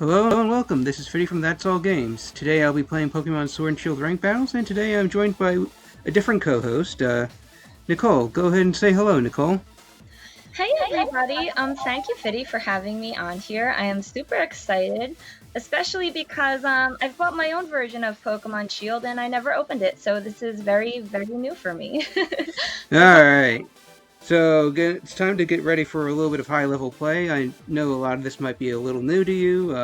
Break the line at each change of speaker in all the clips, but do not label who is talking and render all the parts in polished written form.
Hello and welcome. This is Fiddy from That's All Games. Today I'll be playing Pokemon Sword and Shield Rank Battles, and today I'm joined by a different co-host, Nicole. Go ahead and say hello, Nicole.
Hey everybody, thank you Fiddy for having me on here. I am super excited, especially because I've bought my own version of Pokemon Shield and I never opened it, so this is very, very new for me. So
Alright, so it's time to get ready for a little bit of high-level play. I know a lot of this might be a little new to you.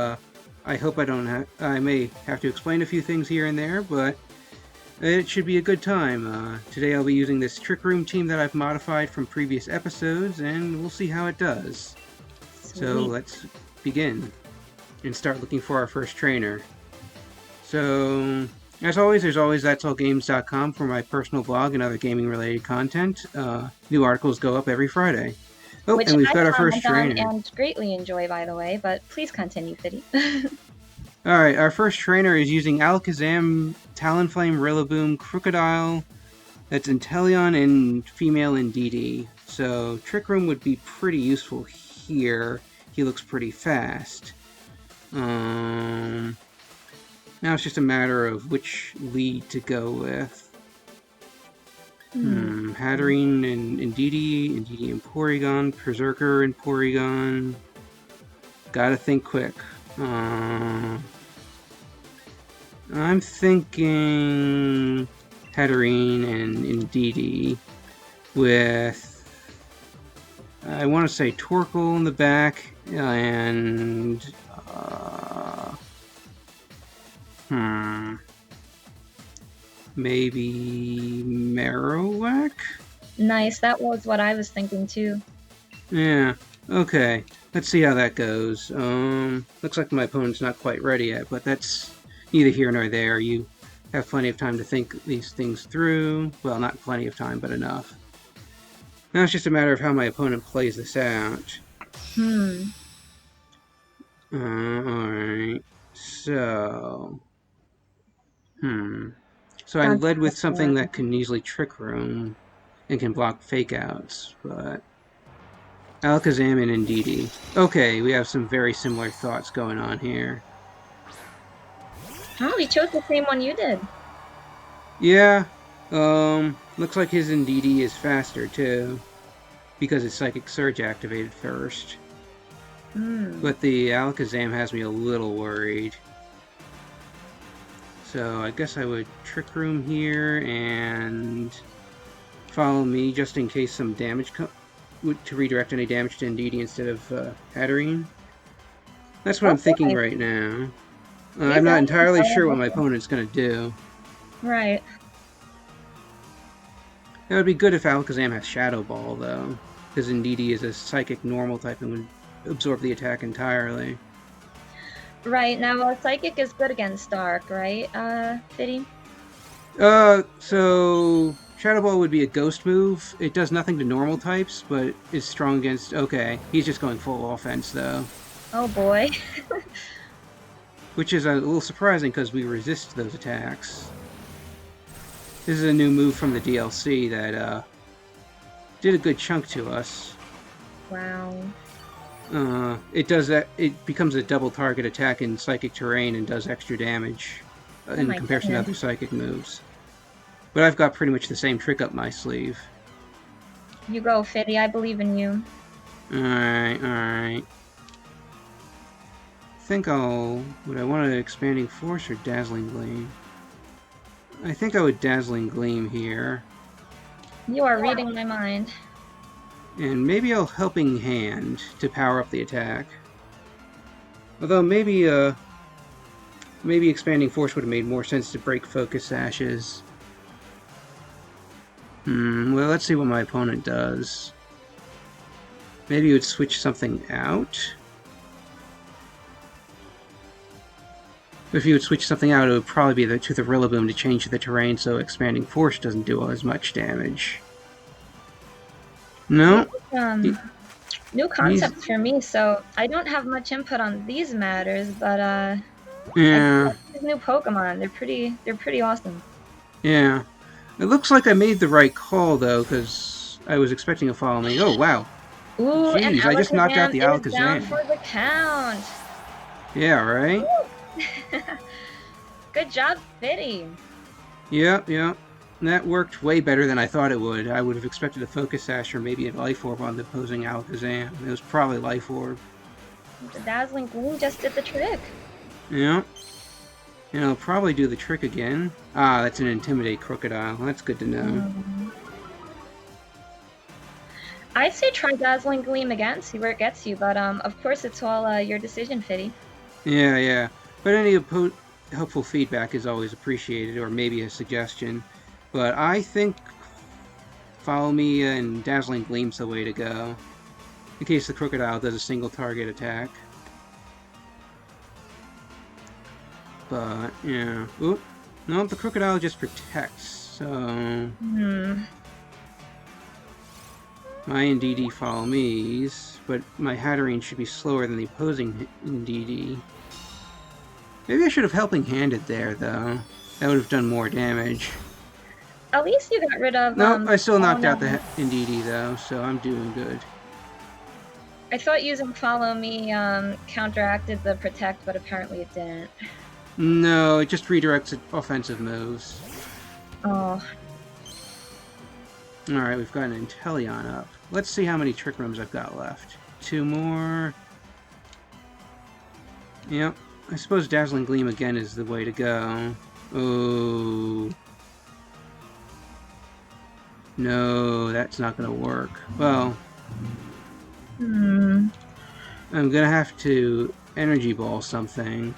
I hope I may have to explain a few things here and there, but it should be a good time. Today I'll be using this Trick Room team that I've modified from previous episodes, and we'll see how it does. So
sweet.
let's begin and start looking for our first trainer. So, as always, there's always that'sallgames.com for my personal blog and other gaming-related content. New articles go up every Friday. Oh,
Which
and we've
I
got our first
comment on
trainer.
and greatly enjoy, by the way, but please continue, Fiddy.
Alright, our first trainer is using Alakazam, Talonflame, Rillaboom, Crocodile, that's Inteleon, and female Indeedee. So, Trick Room would be pretty useful here. He looks pretty fast. Now it's just a matter of which lead to go with. Hatterene and Indeedee and Porygon, Berserker and Porygon. Gotta think quick. I'm thinking Hatterene and Indeedee with, I want to say Torkoal in the back and maybe Marowak?
Nice, that was what I was thinking too.
Yeah, okay. Let's see how that goes. Looks like my opponent's not quite ready yet, but that's neither here nor there. You have plenty of time to think these things through. Well, not plenty of time, but enough. Now it's just a matter of how my opponent plays this out. Alright. So... So I led with something that can easily Trick Room and can block Fake Outs, but... Alakazam and Indeedee. Okay, we have some very similar thoughts going on here.
Oh, we chose the same one you did.
Yeah, looks like his Indeedee is faster too, because it's Psychic Surge activated first. But the Alakazam has me a little worried. So I guess I would Trick Room here and follow me just in case some damage to redirect any damage to Indeedee instead of Hatterene. That's what I'm thinking right now. I'm not entirely sure what my opponent's going to do.
Right.
It would be good if Alakazam has Shadow Ball, though, because Indeedee is a Psychic normal type and would absorb the attack entirely.
Right, now Psychic is good against Dark, right, Fiddy?
So Shadow Ball would be a Ghost move. It does nothing to normal types, but is strong against... Okay, he's just going full offense, though.
Oh boy.
Which is a little surprising, because we resist those attacks. This is a new move from the DLC that, did a good chunk to us.
Wow.
It does that. It becomes a double target attack in Psychic terrain and does extra damage in comparison to other Psychic moves. But I've got pretty much the same trick up my sleeve.
You go, Fiddy. I believe in you.
Alright. I think would I want an Expanding Force or Dazzling Gleam? I think I would Dazzling Gleam here.
You are reading my mind.
And maybe I'll Helping Hand to power up the attack. Although maybe Expanding Force would have made more sense to break Focus Ashes. Well, let's see what my opponent does. Maybe he would switch something out. If he would switch something out, it would probably be to the Rillaboom to change the terrain so Expanding Force doesn't do as much damage. No.
New concepts for me, so I don't have much input on these matters, but
yeah,
these new Pokemon, they're pretty awesome.
Yeah, it looks like I made the right call though, because I was expecting a follow me. Oh wow!
Ooh,
jeez, I just knocked out the Alakazam.
Down for the count.
Yeah, right?
Good job, Fitty.
Yep, yep. That worked way better than I thought it would. I would have expected a Focus Sash or maybe a Life Orb on the opposing Alakazam. It was probably Life Orb.
The Dazzling Gleam just did the trick.
Yeah. And I'll probably do the trick again. Ah, that's an Intimidate Crocodile. That's good to know.
I'd say try Dazzling Gleam again, see where it gets you, but of course it's all your decision, Fitty.
Yeah, yeah. But any helpful feedback is always appreciated, or maybe a suggestion. But I think Follow Me and Dazzling Gleam's the way to go, in case the Crocodile does a single target attack. But, yeah. Oop. No, the Crocodile just protects, so... My Indeedee Follow Me's, but my Hatterene should be slower than the opposing Indeedee. Maybe I should have Helping Handed there, though. That would have done more damage.
At least you got rid of...
No, I still knocked out the Indeedee, though, so I'm doing good.
I thought using Follow Me counteracted the Protect, but apparently it didn't.
No, it just redirects offensive moves.
Oh.
Alright, we've got an Inteleon up. Let's see how many Trick Rooms I've got left. 2 more. Yep. I suppose Dazzling Gleam again is the way to go. Oh. No, that's not going to work. Well. I'm going to have to Energy Ball something.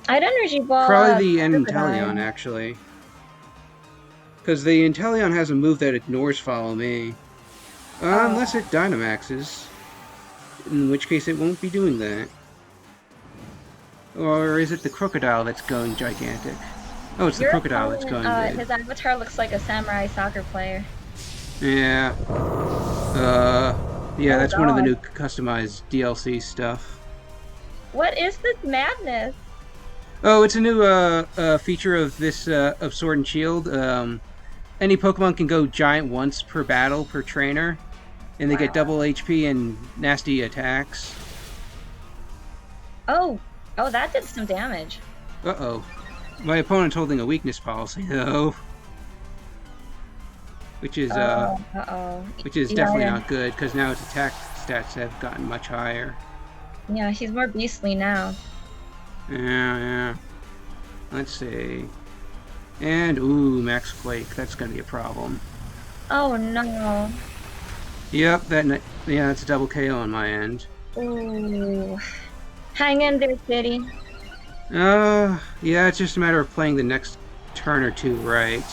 I'd Energy Ball...
Probably the Inteleon, actually. Because the Inteleon has a move that ignores Follow Me. Unless it Dynamaxes. In which case it won't be doing that. Or is it the Crocodile that's going gigantic? Oh, it's the Crocodile that's going big.
His avatar looks like a samurai soccer player.
Yeah. Yeah, that's one of the new customized DLC stuff.
What is this madness?
Oh, it's a new feature of this of Sword and Shield. Any Pokemon can go giant once per battle per trainer, and they get double HP and nasty attacks.
Oh, that did some damage.
Uh-oh. My opponent's holding a weakness policy, though. Which is definitely not good, because now its attack stats have gotten much higher.
Yeah, he's more beastly now.
Yeah. Let's see. And, ooh, Max Quake. That's going to be a problem.
Oh, no.
Yep, that's a double KO on my end.
Ooh. Hang in there, Fitty.
Yeah, it's just a matter of playing the next turn or two right.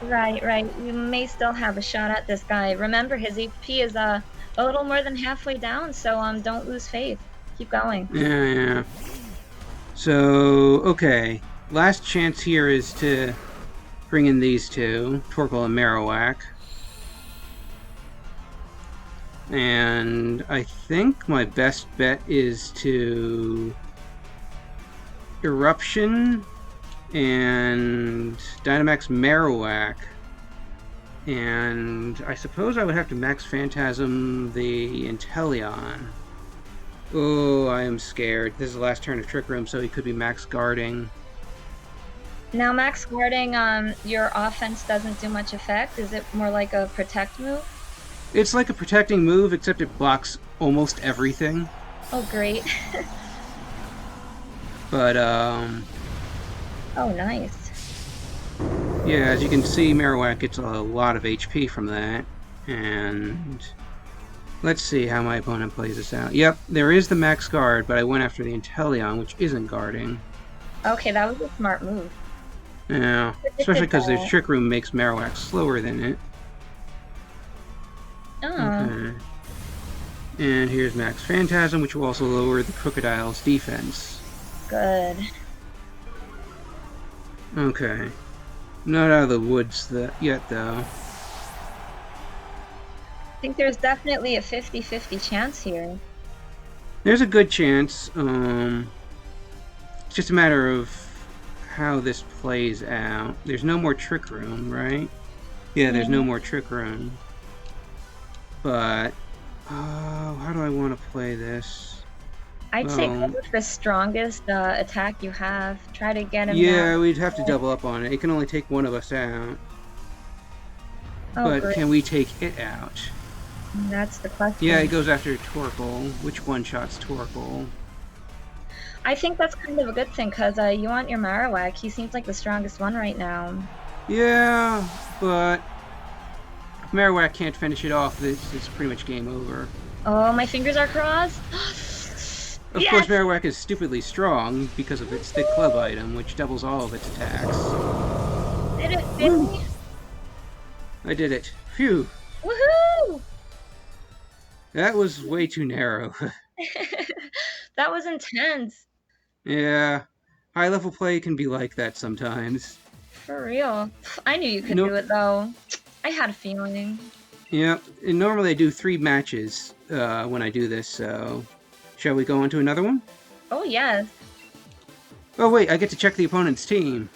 Right. You may still have a shot at this guy. Remember, his HP is a little more than halfway down, so don't lose faith. Keep going.
Yeah. So, okay. Last chance here is to bring in these two, Torkoal and Marowak. And I think my best bet is to Eruption and Dynamax Marowak. And I suppose I would have to Max Phantasm the Inteleon. Oh, I am scared. This is the last turn of Trick Room, so he could be Max Guarding.
Now, Max Guarding, your offense doesn't do much effect. Is it more like a Protect move?
It's like a protecting move, except it blocks almost everything.
Oh, great.
But,
Oh, nice.
yeah, as you can see, Marowak gets a lot of HP from that. And let's see how my opponent plays this out. Yep, there is the Max Guard, but I went after the Inteleon, which isn't guarding.
Okay, that was a smart move.
Yeah, especially because the Trick Room makes Marowak slower than it.
Oh.
Okay. And here's Max Phantasm, which will also lower the Crocodile's defense.
Good.
Okay. Not out of the woods yet, though.
I think there's definitely a 50-50 chance here.
There's a good chance. It's just a matter of how this plays out. There's no more Trick Room, right? Yeah, there's no more Trick Room. But, how do I want to play this?
I'd say go
Well,
with the strongest attack you have. Try to get him
yeah,
down.
we'd have to double up on it. It can only take one of us out.
Oh,
But
great.
can we take it out?
That's the
Yeah, it
question.
goes after Torkoal. Which one-shots Torkoal?
I think that's kind of a good thing because you want your Marowak. He seems like the strongest one right now.
Yeah, but if Marowak can't finish it off, this is pretty much game over.
Oh, my fingers are crossed.
Of course,
Yes!
Marowak is stupidly strong because of its thick club item, which doubles all of its attacks.
Did it, did
Woo!
we?
I did it. Phew.
Woohoo!
That was way too narrow.
That was intense.
Yeah. High level play can be like that sometimes.
For real. I knew you could
No,
do it though. I had a feeling.
yeah. And normally I do 3 matches when I do this, so shall we go on to another one?
Oh, yes.
Oh wait, I get to check the opponent's team.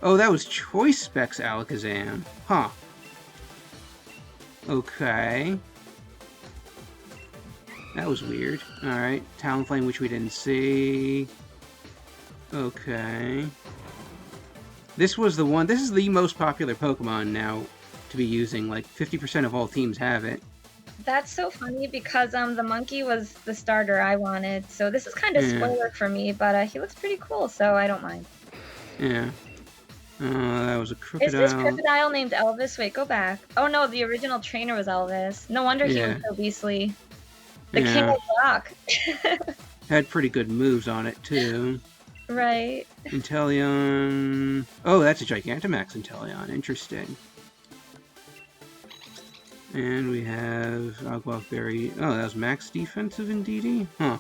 Oh, that was Choice Specs Alakazam. Huh. Okay. That was weird. Alright. Talonflame, which we didn't see. Okay. This was the one. This is the most popular Pokemon now to be using. Like 50% of all teams have it.
That's so funny because the monkey was the starter I wanted. So this is kind of
Yeah.
spoiler for me, but he looks pretty cool, so I don't mind.
Yeah. That was a
Is this
crocodile.
crocodile named Elvis? Wait, go back. Oh no, the original trainer was Elvis. No wonder he was
Yeah.
so beastly. The king
Yeah.
of rock.
Had pretty good moves on it too.
Right.
Inteleon. Oh, that's a Gigantamax Inteleon. Interesting. And we have Agua Berry. Oh, that was max defensive in DD? Huh.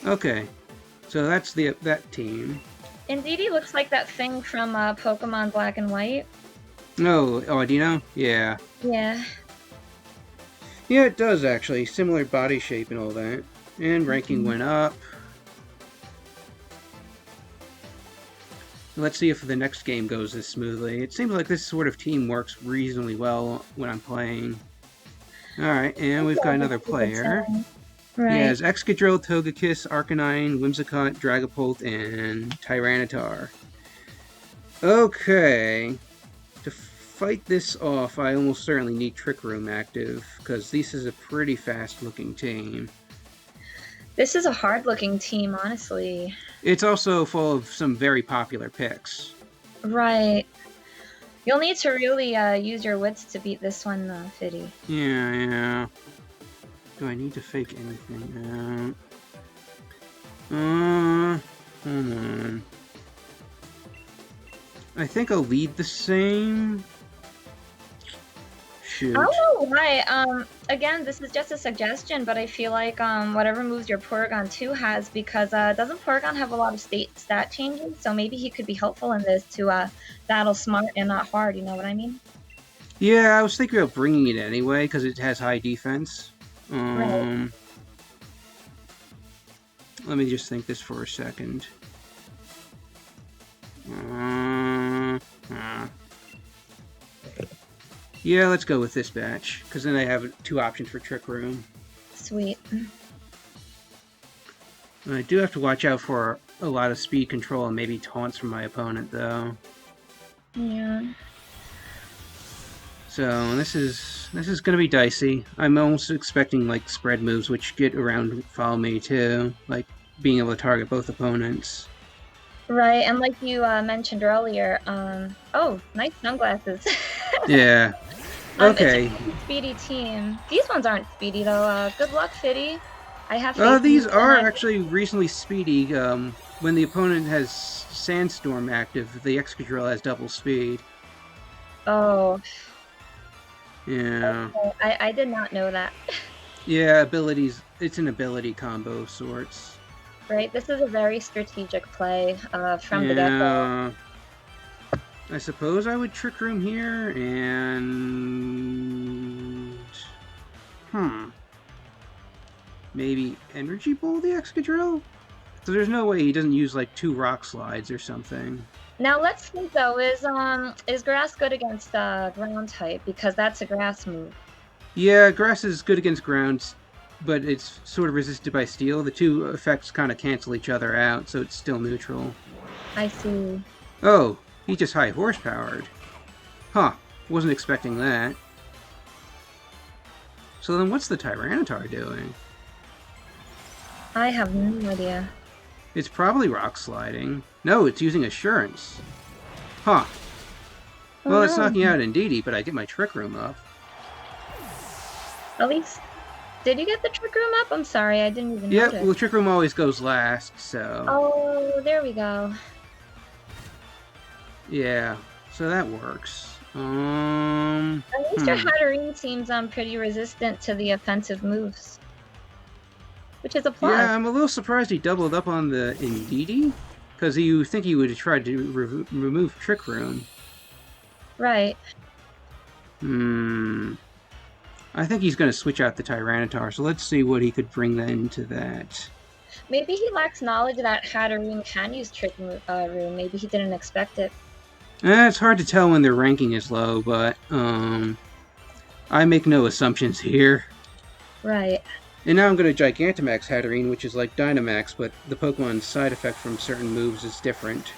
Okay. So that's that team.
Indeed, he looks like that thing from Pokemon Black and White.
Oh, Audino? Yeah.
Yeah.
Yeah, it does actually. Similar body shape and all that. And ranking went up. Let's see if the next game goes as smoothly. It seems like this sort of team works reasonably well when I'm playing. Alright, and we've got another player.
Right.
He has Excadrill, Togekiss, Arcanine, Whimsicott, Dragapult, and Tyranitar. Okay. To fight this off, I almost certainly need Trick Room active, because this is a pretty fast-looking team.
This is a hard-looking team, honestly.
It's also full of some very popular picks.
Right. You'll need to really use your wits to beat this one, Fiddy.
Yeah. Do I need to fake anything out? Hold on. I think I'll lead the same. Shoot.
I don't know why. Again, this is just a suggestion, but I feel like whatever moves your Porygon 2 has, because doesn't Porygon have a lot of stat changes? So maybe he could be helpful in this to battle smart and not hard. You know what I mean?
Yeah, I was thinking about bringing it anyway because it has high defense.
Right.
Let me just think this for a second. Yeah, let's go with this batch, because then I have 2 options for Trick Room.
Sweet.
I do have to watch out for a lot of speed control and maybe taunts from my opponent, though.
Yeah.
So this is gonna be dicey. I'm almost expecting like spread moves, which get around follow me too, like being able to target both opponents.
Right, and like you mentioned earlier, oh, nice sunglasses.
Yeah. Okay.
It's a pretty speedy team. These ones aren't speedy though. Good luck, Fiddy. I have faith in
These
you
are
tonight.
actually reasonably speedy. When the opponent has Sandstorm active, the Excadrill has double speed.
Oh,
Yeah.
okay. I did not know that.
Yeah, abilities. It's an ability combo of sorts.
Right, this is a very strategic play from the get-go.
Yeah. I suppose I would Trick Room here and maybe Energy Ball the Excadrill? So there's no way he doesn't use like 2 rock slides or something.
Now let's think though, is grass good against ground type? Because that's a grass move.
Yeah, grass is good against ground, but it's sort of resisted by steel. The two effects kind of cancel each other out, so it's still neutral.
I see.
Oh, he just high horsepowered. Huh, wasn't expecting that. So then what's the Tyranitar doing?
I have no idea.
It's probably rock sliding. No, it's using Assurance. Huh. Well,
Oh,
it's
no.
knocking out Indeedee, but I get my Trick Room up.
At least, did you get the Trick Room up? I'm sorry, I didn't even
Yep,
notice.
well, Trick Room always goes last, so...
Oh, there we go.
Yeah, so that works.
At least your Hatterene seems pretty resistant to the offensive moves. Which is a plus.
Yeah, I'm a little surprised he doubled up on the Indeedee, because you think he would have tried to remove Trick Room.
Right.
I think he's going to switch out the Tyranitar, so let's see what he could bring into that.
Maybe he lacks knowledge that Hatterene can use Trick Room. Maybe he didn't expect it.
It's hard to tell when their ranking is low, but I make no assumptions here.
Right.
And now I'm going to Gigantamax Hatterene, which is like Dynamax, but the Pokemon's side effect from certain moves is different.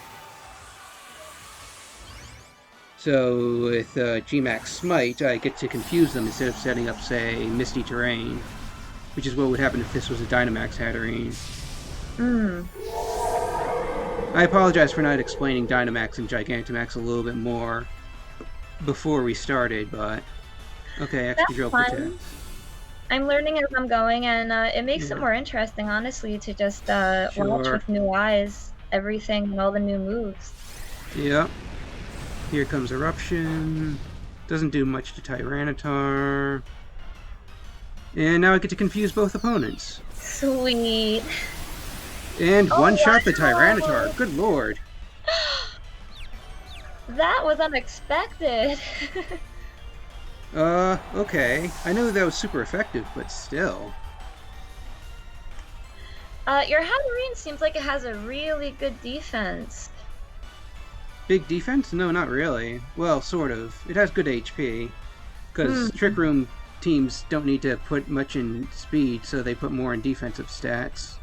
So with Gmax Smite, I get to confuse them instead of setting up, say, Misty Terrain, which is what would happen if this was a Dynamax Hatterene. I apologize for not explaining Dynamax and Gigantamax a little bit more before we started, but... Okay, Excadrill protects.
I'm learning as I'm going, and it makes it more interesting, honestly, to just watch with new eyes everything and all the new moves.
Yep. Here comes Eruption. Doesn't do much to Tyranitar. And now I get to confuse both opponents.
Sweet.
And one-shot the Tyranitar. Good lord.
That was unexpected.
Okay. I know that was super effective, but still.
Your Hatterene seems like it has a really good defense.
Big defense? No, not really. Well, sort of. It has good HP. Because Trick Room teams don't need to put much in speed, so they put more in defensive stats.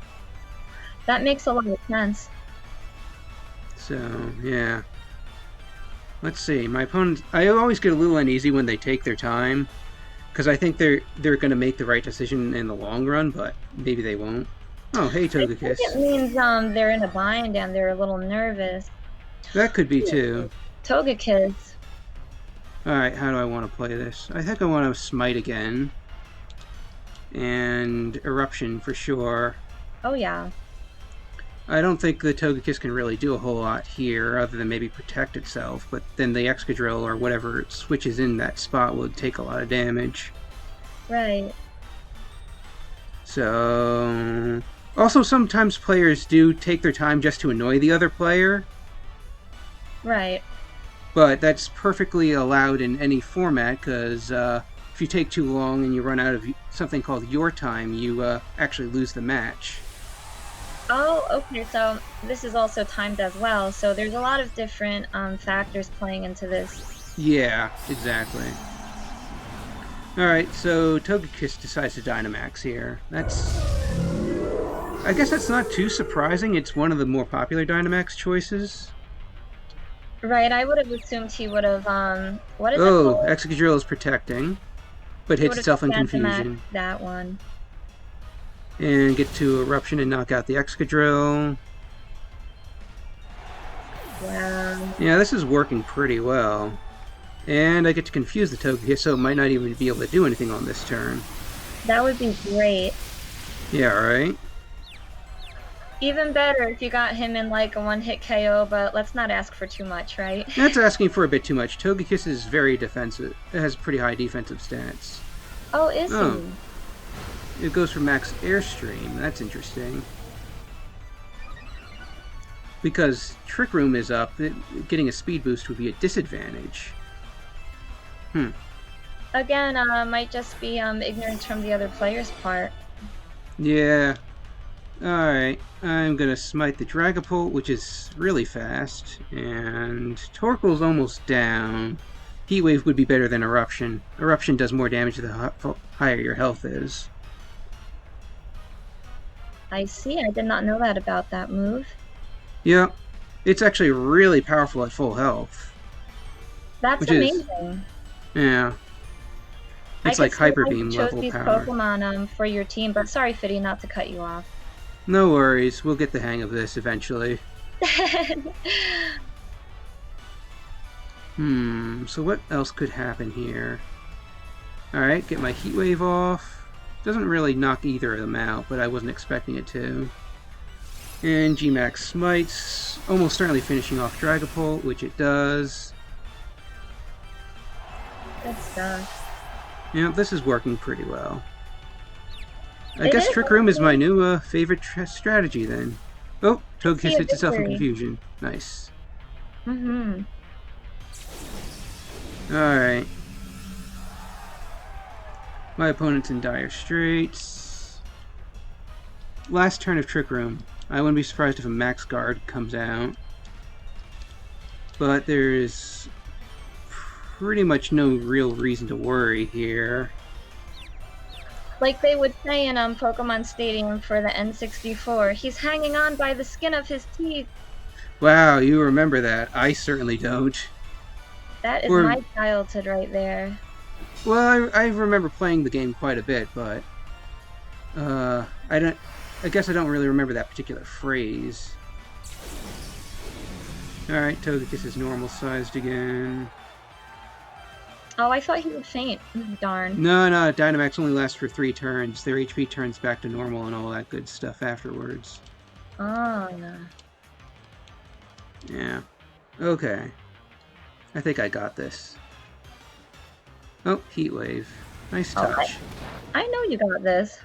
That makes a lot of sense.
So, yeah. Let's see. My opponents... I always get a little uneasy when they take their time. Because I think they're going to make the right decision in the long run, but maybe they won't. Oh, hey, Togekiss.
I think it means they're in a bind and they're a little nervous.
That could be, too.
Togekiss.
Alright, how do I want to play this? I think I want to Smite again. And Eruption for sure.
Oh, yeah.
I don't think the Togekiss can really do a whole lot here, other than maybe protect itself, but then the Excadrill or whatever it switches in that spot would take a lot of damage.
Right.
So... Also, sometimes players do take their time just to annoy the other player.
Right.
But that's perfectly allowed in any format, because if you take too long and you run out of something called your time, you actually lose the match.
Oh, okay, so this is also timed as well, so there's a lot of different factors playing into this.
Yeah, exactly. Alright, so Togekiss decides to Dynamax here. I guess that's not too surprising. It's one of the more popular Dynamax choices.
Right, I would have assumed he would have, what is it
Oh,
called?
Excadrill is protecting, but hits itself in confusion.
That one.
And get to Eruption and knock out the Excadrill.
Wow.
Yeah, this is working pretty well. And I get to confuse the Togekiss, so it might not even be able to do anything on this turn.
That would be great.
Yeah, right?
Even better if you got him in like a one-hit KO, but let's not ask for too much, right?
That's asking for a bit too much. Togekiss is very defensive. It has pretty high defensive stats.
Oh, is he?
It goes for max Airstream. That's interesting. Because Trick Room is up, getting a speed boost would be a disadvantage.
Again, might just be ignorance from the other player's part.
Yeah. Alright, I'm gonna Smite the Dragapult, which is really fast, and Torkoal's almost down. Heat Wave would be better than Eruption. Eruption does more damage the higher your health is.
I see. I did not know that about that move.
Yeah, it's actually really powerful at full health,
That's
which is,
amazing.
yeah,
I
it's
could
like
see
Hyper
why you
Beam
chose
level
these
power.
Pokemon for your team, but sorry, Fiddy, not to cut you off.
No worries, we'll get the hang of this eventually. So what else could happen here? Alright, get my Heat Wave off. Doesn't really knock either of them out, but I wasn't expecting it to. And G-Max Smites, almost certainly finishing off Dragapult, which it does.
Good stuff.
Yeah, this is working pretty well. I
It
guess
is
Trick Room is my
actually.
new favorite strategy then. Oh,
I see
Togekiss
a
hits itself in
victory.
confusion. Nice.
Mm-hmm.
Alright. My opponent's in dire straits. Last turn of Trick Room. I wouldn't be surprised if a Max Guard comes out. But there's pretty much no real reason to worry here.
Like they would say in Pokemon Stadium for the N64, he's hanging on by the skin of his teeth.
Wow, you remember that. I certainly don't.
That is
Or,
my childhood right there.
well, I remember playing the game quite a bit, but I don't. I guess I don't really remember that particular phrase. Alright, Togekiss is normal sized again.
Oh, I thought he would faint. Darn.
No, Dynamax only lasts for 3 turns. Their HP turns back to normal and all that good stuff afterwards.
Oh, no.
Yeah. Okay. I think I got this. Oh, Heat Wave. Nice
Oh,
touch.
I know you got this.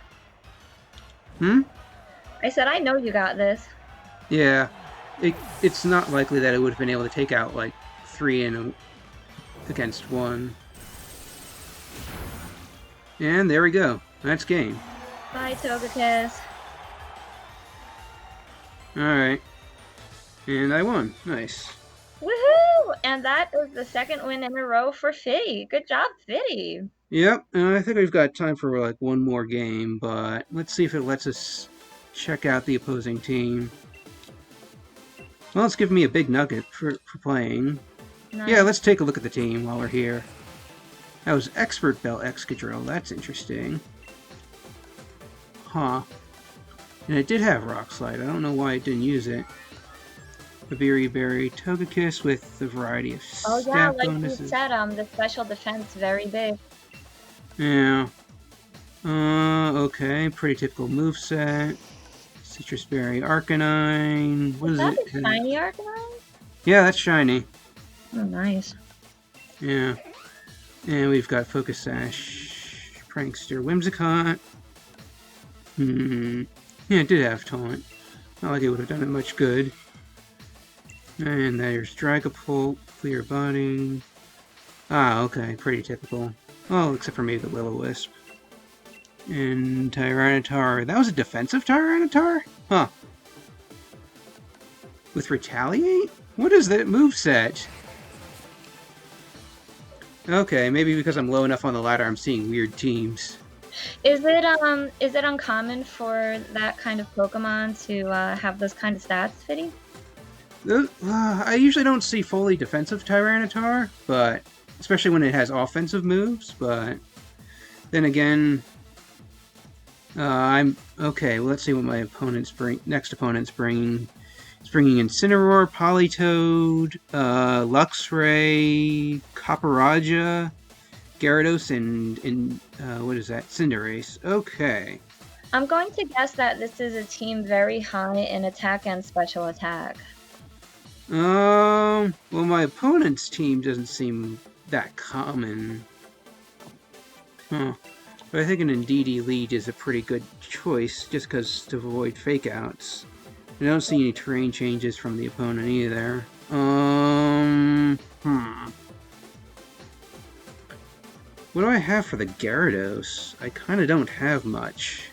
Hmm?
I said, I know you got this.
Yeah. It's not likely that it would have been able to take out, like, 3 against 1. And there we go. That's game.
Bye, Togekiss.
Alright. And I won. Nice.
Woohoo! And that is the second win in a row for Fiddy. Good job, Fiddy.
Yep, and I think we've got time for like one more game, but let's see if it lets us check out the opposing team. Well, it's giving me a big nugget for playing.
Nice.
Yeah, let's take a look at the team while we're here. That was Expert Bell Excadrill. That's interesting. Huh. And it did have Rock Slide. I don't know why it didn't use it. Babiri Berry Togekiss with a variety of
Oh
stat
yeah, like
bonuses.
you said, the special defense very big.
Yeah. Okay. Pretty typical moveset. Citrus Berry Arcanine. What is
that
it?
a shiny Arcanine?
Yeah, that's shiny.
Oh, nice.
Yeah. And we've got Focus Sash, Prankster, Whimsicott. Yeah, it did have Taunt. Not like it would have done it much good. And there's Dragapult, Clear Body. Ah, okay, pretty typical. Well, except for maybe the Will-O-Wisp. And Tyranitar. That was a defensive Tyranitar? Huh. With Retaliate? What is that moveset? Okay, maybe because I'm low enough on the ladder, I'm seeing weird teams.
Is it uncommon for that kind of Pokemon to have those kind of stats, Fiddy?
I usually don't see fully defensive Tyranitar, but especially when it has offensive moves, but then again, I'm okay. Well, let's see what my next opponent's bringing. It's bringing Incineroar, Politoed, Luxray, Copperajah, Gyarados, and what is that? Cinderace. Okay.
I'm going to guess that this is a team very high in attack and special attack.
Well, my opponent's team doesn't seem that common. Huh. But I think an Indeedee lead is a pretty good choice, just because to avoid fake outs. I don't see any terrain changes from the opponent either. What do I have for the Gyarados? I kind of don't have much.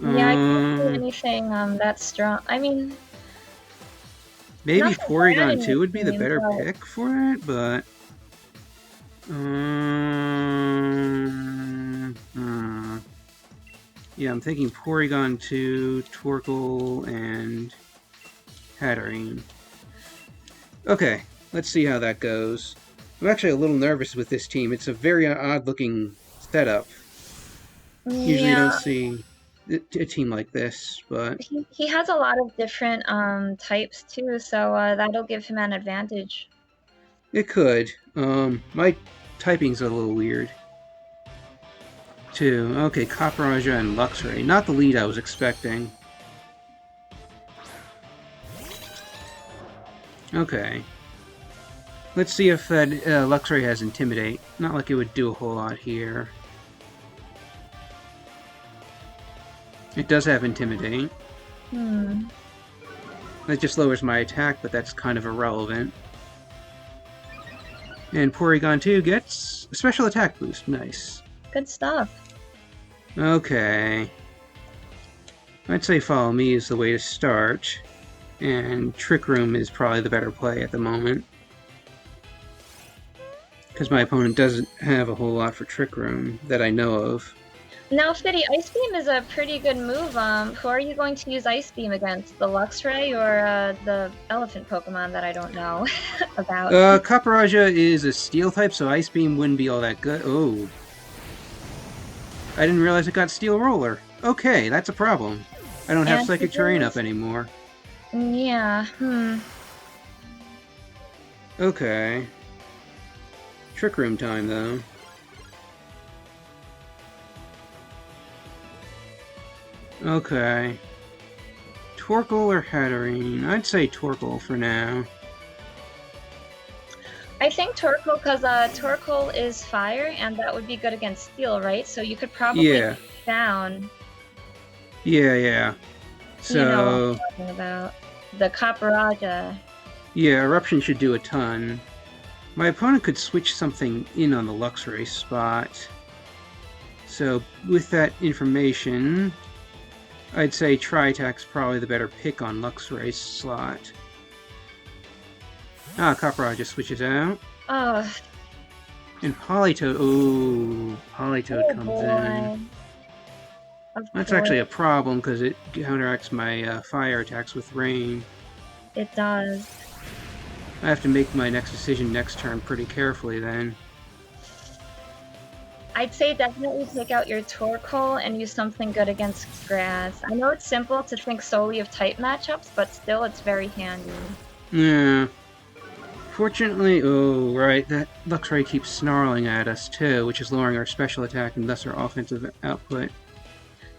Yeah, I can't do anything that strong. I mean,
maybe
nothing bad
Porygon
in
2 would be the
between,
better
but-
pick for it, but... Yeah, I'm thinking Porygon 2, Torkoal, and Hatterene. Okay, let's see how that goes. I'm actually a little nervous with this team. It's a very odd-looking setup. Usually you don't
Yeah,
see a team like this, but
he has a lot of different types too, so that'll give him an advantage.
it could. My typing's a little weird, too. Okay, Copperajah and Luxray. Not the lead I was expecting. Okay. Let's see if that Luxray has Intimidate. Not like it would do a whole lot here. It does have Intimidate. That just lowers my attack, but that's kind of irrelevant. And Porygon 2 gets a special attack boost. Nice.
Good stuff.
Okay. I'd say Follow Me is the way to start. And Trick Room is probably the better play at the moment. Because my opponent doesn't have a whole lot for Trick Room that I know of.
Now, Fiddy, Ice Beam is a pretty good move. Who are you going to use Ice Beam against? The Luxray or the elephant Pokemon that I don't know about?
Copperajah is a Steel type, so Ice Beam wouldn't be all that good. Oh. I didn't realize it got Steel Roller. Okay, that's a problem. I don't have Psychic Terrain up anymore.
Yeah,
Okay. Trick Room time, though. Okay. Torkoal or Hatterene? I'd say Torkoal for now.
I think Torkoal, because Torkoal is fire, and that would be good against Steel, right? So you could probably down.
Yeah. So,
you know what I'm talking about. The Copperajah.
Yeah, Eruption should do a ton. My opponent could switch something in on the Luxray spot. So, with that information, I'd say Tri-Attack's probably the better pick on Luxray's slot. Ah, Copperajah switches out.
Oh.
And Politoed. Oh, Politoed comes in. That's actually a problem because it counteracts my fire attacks with rain.
It does.
I have to make my next decision next turn pretty carefully then.
I'd say definitely take out your Torkoal and use something good against grass. I know it's simple to think solely of type matchups, but still it's very handy.
Yeah. Fortunately, oh, right, that Luxray keeps snarling at us too, which is lowering our special attack and thus our offensive output.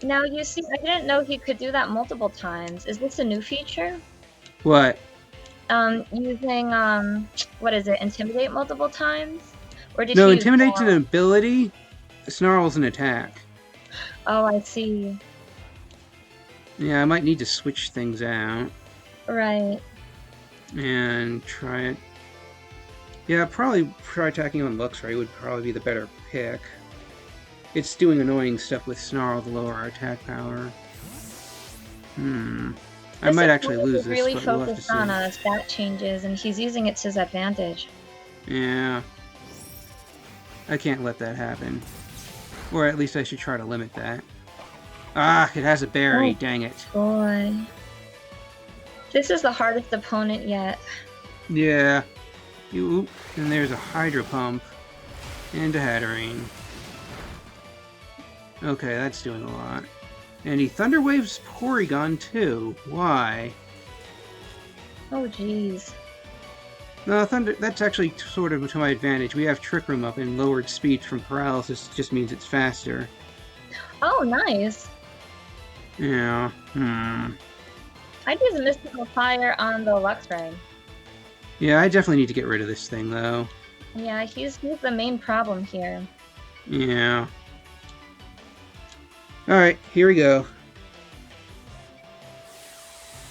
Now, you see, I didn't know he could do that multiple times. Is this a new feature?
What?
Using, what is it, Intimidate multiple times? Or did
No, Intimidate's an ability, Snarl's an attack.
Oh, I see.
Yeah, I might need to switch things out.
Right.
And try it. Yeah, probably try attacking on Luxray would probably be the better pick. It's doing annoying stuff with Snarl to lower our attack power. I might actually lose this,
really
but we'll have to
focused
see.
on stat changes, and he's using it to his advantage.
Yeah. I can't let that happen. Or at least I should try to limit that. Ah, it has a berry, dang it.
Boy. This is the hardest opponent yet.
Yeah. And there's a Hydro Pump. And a Hatterene. Okay, that's doing a lot. And he Thunder Waves Porygon too. Why?
Oh, jeez.
No, that's actually sort of to my advantage. We have Trick Room up, and lowered speed from paralysis just means it's faster.
Oh, nice.
Yeah.
I'd use a Mystical Fire on the Luxray.
Yeah, I definitely need to get rid of this thing, though.
Yeah, he's the main problem here.
Yeah. Alright, here we go.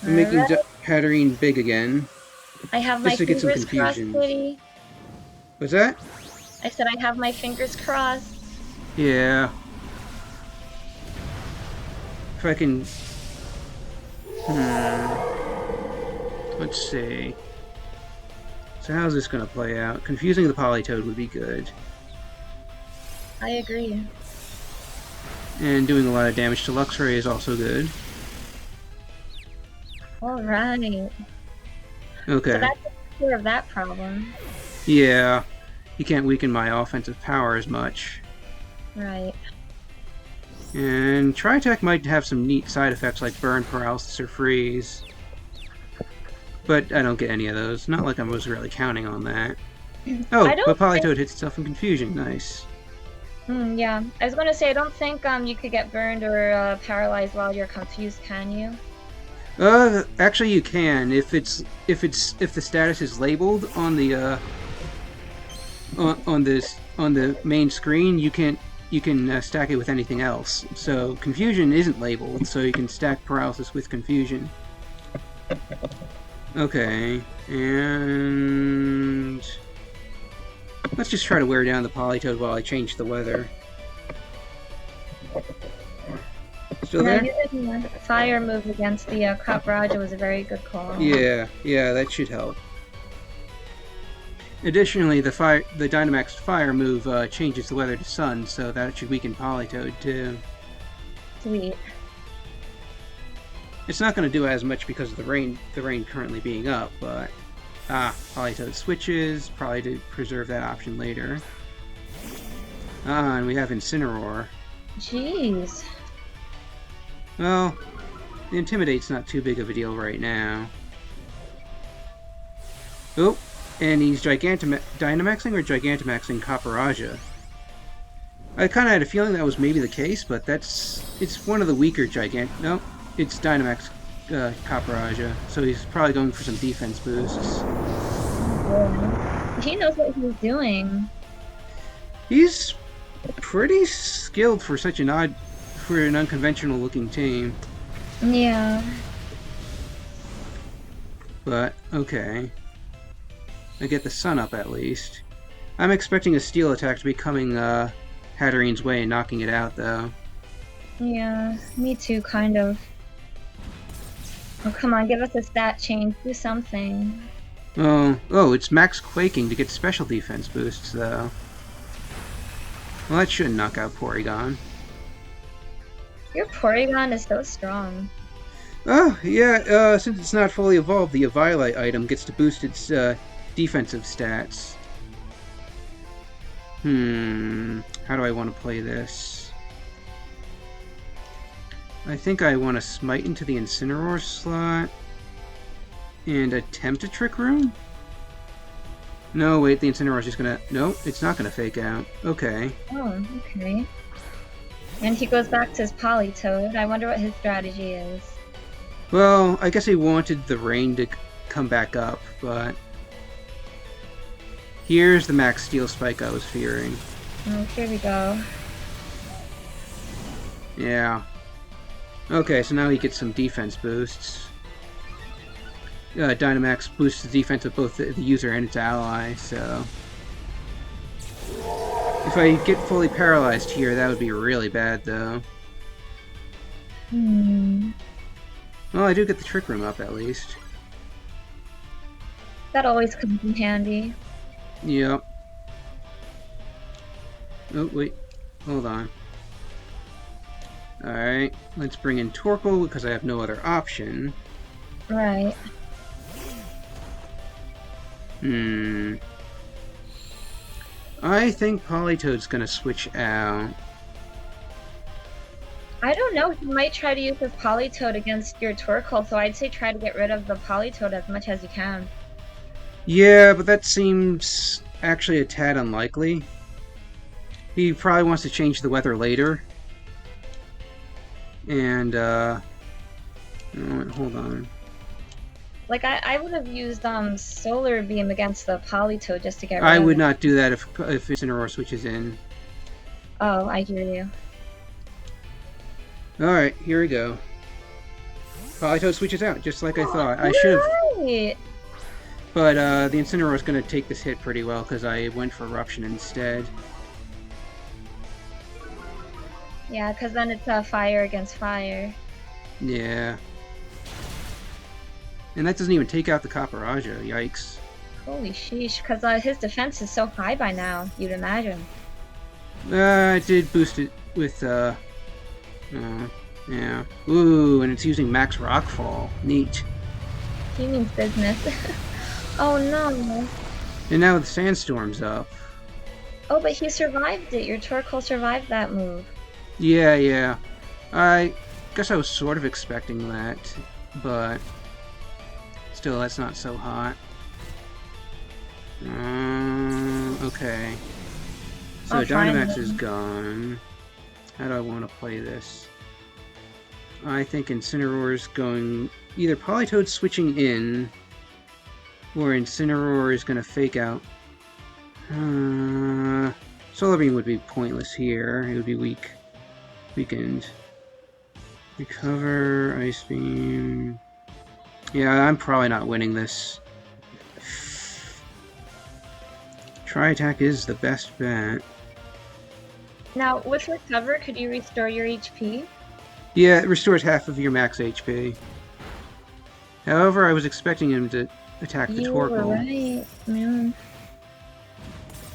I'm making Hatterene big again.
I have my fingers crossed, Kitty.
What's that?
I said I have my fingers crossed.
Yeah. If I can... Let's see. So how's this going to play out? Confusing the Politoed would be good.
I agree.
And doing a lot of damage to Luxray is also good.
Alright.
Okay.
So that takes care of that problem.
Yeah. You can't weaken my offensive power as much.
Right.
And Tri-Attack might have some neat side effects like burn, paralysis, or freeze. But I don't get any of those. Not like I was really counting on that. Oh, but Politoed hits itself in confusion. Nice.
Yeah. I was gonna say, I don't think you could get burned or paralyzed while you're confused, can you?
Actually you can. If the status is labeled on the on the main screen, you can stack it with anything else. So confusion isn't labeled, so you can stack paralysis with confusion. Okay, and let's just try to wear down the Politoed while I change the weather. Still there?
Using a fire move against the Cockroach was a very good call.
Yeah, that should help. Additionally, the Dynamax fire move changes the weather to sun, so that should weaken Politoed too.
Sweet.
It's not going to do as much because of the rain currently being up, but Politoed switches, probably to preserve that option later. And we have Incineroar.
Jeez.
Well, the Intimidate's not too big of a deal right now. Oh, and he's Dynamaxing or Gigantamaxing Copperaja. I kind of had a feeling that was maybe the case, but it's one of the weaker No, it's Dynamax Copperaja, so he's probably going for some defense boosts.
Yeah. He knows what he's doing.
He's pretty skilled for such an unconventional looking team.
Yeah.
But, okay. I get the sun up at least. I'm expecting a steel attack to be coming Hatterene's way and knocking it out, though.
Yeah, me too, kind of. Oh, come on, give us a stat change. Do something.
Oh, it's max quaking to get special defense boosts, though. Well, that shouldn't knock out Porygon.
Your Porygon is so strong.
Oh, yeah, since it's not fully evolved, the Eviolite item gets to boost its defensive stats. How do I want to play this? I think I want to Smite into the Incineroar slot and attempt a Trick Room? No, wait, the Incineroar's just gonna... No, it's not gonna fake out. Okay.
Oh, okay. And he goes back to his Politoed. I wonder what his strategy is.
Well, I guess he wanted the rain to come back up, but... Here's the max Steel Spike I was fearing.
Oh, here we go.
Yeah. Okay, so now he gets some defense boosts. Dynamax boosts the defense of both the user and its ally, so... If I get fully paralyzed here, that would be really bad, though. Well, I do get the Trick Room up, at least.
That always comes in handy.
Yep. Oh, wait. Hold on. Alright, let's bring in Torkoal, because I have no other option.
Right.
I think Politoed's gonna switch out.
I don't know, he might try to use his Politoed against your Torkoal, so I'd say try to get rid of the Politoed as much as you can.
Yeah, but that seems actually a tad unlikely. He probably wants to change the weather later. And, oh, hold on.
Like, I would have used Solar Beam against the Politoed just to get rid of it.
I would not do that if Incineroar switches in.
Oh, I hear you.
Alright, here we go. Politoed switches out, just like I thought. I should have...
Right.
But the Incineroar is going to take this hit pretty well because I went for Eruption instead.
Yeah, because then it's fire against fire.
Yeah. And that doesn't even take out the Copperaja. Yikes.
Holy sheesh, because his defense is so high by now, you'd imagine.
I did boost it with Yeah. Ooh, and it's using Max Rockfall. Neat.
He means business. Oh no.
And now the sandstorm's up.
Oh, but he survived it. Your Torkoal survived that move.
Yeah. I guess I was sort of expecting that, but still, that's not so hot. Okay. So Dynamax is gone. How do I want to play this? I think Incineroar's going either Politoed switching in, or Incineroar is going to fake out. Solar Beam would be pointless here. It would be weakened. Recover, Ice Beam. Yeah, I'm probably not winning this. Tri-Attack is the best bet.
Now, with Recover, could you restore your HP?
Yeah, it restores half of your max HP. However, I was expecting him to attack the Torkoal.
You were right, man.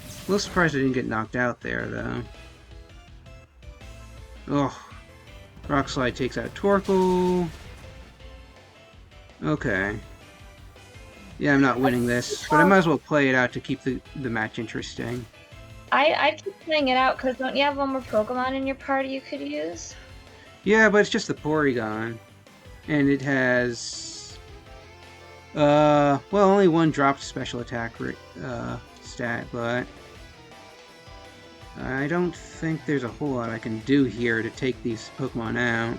A little surprised I didn't get knocked out there, though. Oh. Rock Slide takes out Torkoal. Okay. Yeah, I'm not winning this, but I might as well play it out to keep the match interesting.
I keep playing it out because don't you have one more Pokemon in your party you could use?
Yeah, but it's just the Porygon. And it has... well, only one dropped special attack stat, but... I don't think there's a whole lot I can do here to take these Pokemon out.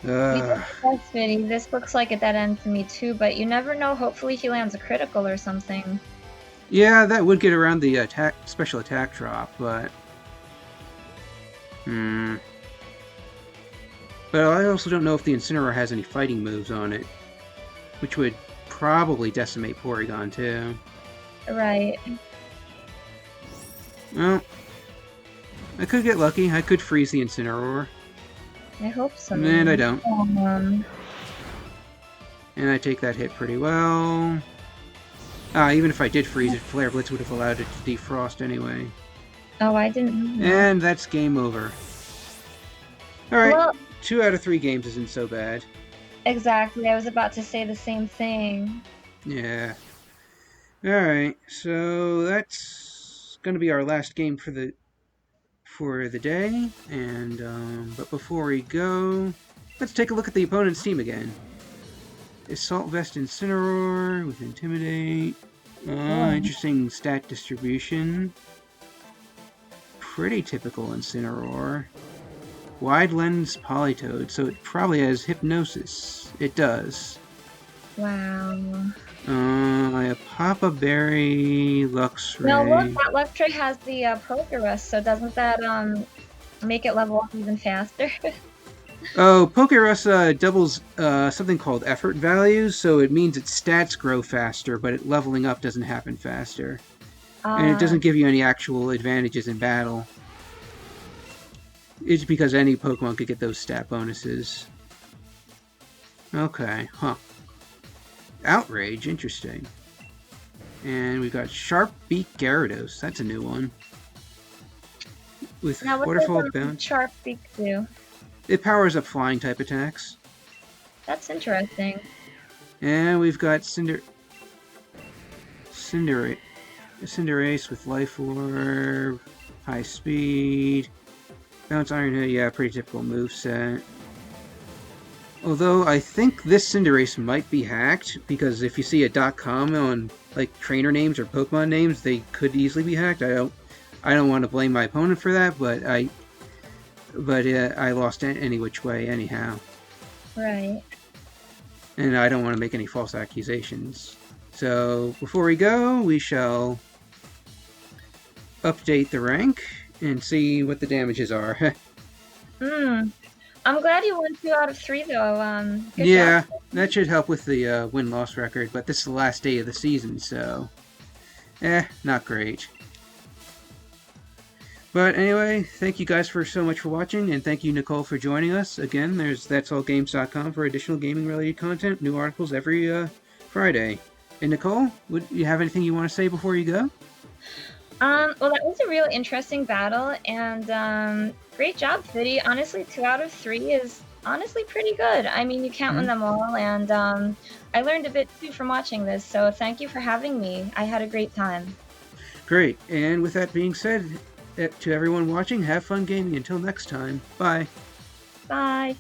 This looks like a dead end to me too, but you never know. Hopefully he lands a critical or something.
Yeah, that would get around the special attack drop, but... But I also don't know if the Incineroar has any fighting moves on it, which would probably decimate Porygon too.
Right.
Well, I could get lucky. I could freeze the Incineroar.
I hope so.
And I don't. And I take that hit pretty well. Even if I did freeze it, Flare Blitz would have allowed it to defrost anyway.
Oh, I didn't know that.
And that's game over. Alright,
well,
2 out of 3 games isn't so bad.
Exactly, I was about to say the same thing.
Yeah. Alright, so that's gonna be our last game for the day. And but before we go, let's take a look at the opponent's team again. Assault Vest Incineroar with Intimidate. Interesting stat distribution. Pretty typical Incineroar. Wide Lens Politoed, so it probably has Hypnosis. It does.
Wow.
I have Papa Berry, Luxray.
No, look, that Luxray has the Pokerus, so doesn't that make it level up even faster?
Oh, Pokerus doubles something called effort values, so it means its stats grow faster, but leveling up doesn't happen faster. And it doesn't give you any actual advantages in battle. It's because any Pokemon could get those stat bonuses. Okay, huh. Outrage, interesting. And we've got Sharp Beak Gyarados. That's a new one. With Waterfall Bounce.
Sharp Beak do?
It powers up flying type attacks.
That's interesting.
And we've got Cinderace with Life Orb, High Speed, Bounce Iron Head, yeah, pretty typical moveset. Although I think this Cinderace might be hacked, because if you see a .com on like trainer names or Pokemon names, they could easily be hacked. I don't want to blame my opponent for that, but I lost any which way anyhow.
Right.
And I don't want to make any false accusations. So before we go, we shall update the rank and see what the damages are.
I'm glad you won 2 out of 3 though. Good
yeah,
job.
That should help with the win-loss record, but this is the last day of the season, so... not great. But anyway, thank you guys so much for watching, and thank you, Nicole, for joining us. Again, there's that'sallgames.com for additional gaming-related content, new articles every Friday. And Nicole, would you have anything you want to say before you go?
Well, that was a real interesting battle, and great job, Fiddy. Honestly, 2 out of 3 is honestly pretty good. I mean, you can't win
Mhm.
them all, and I learned a bit too from watching this. So thank you for having me. I had a great time.
Great. And with that being said, to everyone watching, have fun gaming. Until next time, bye.
Bye.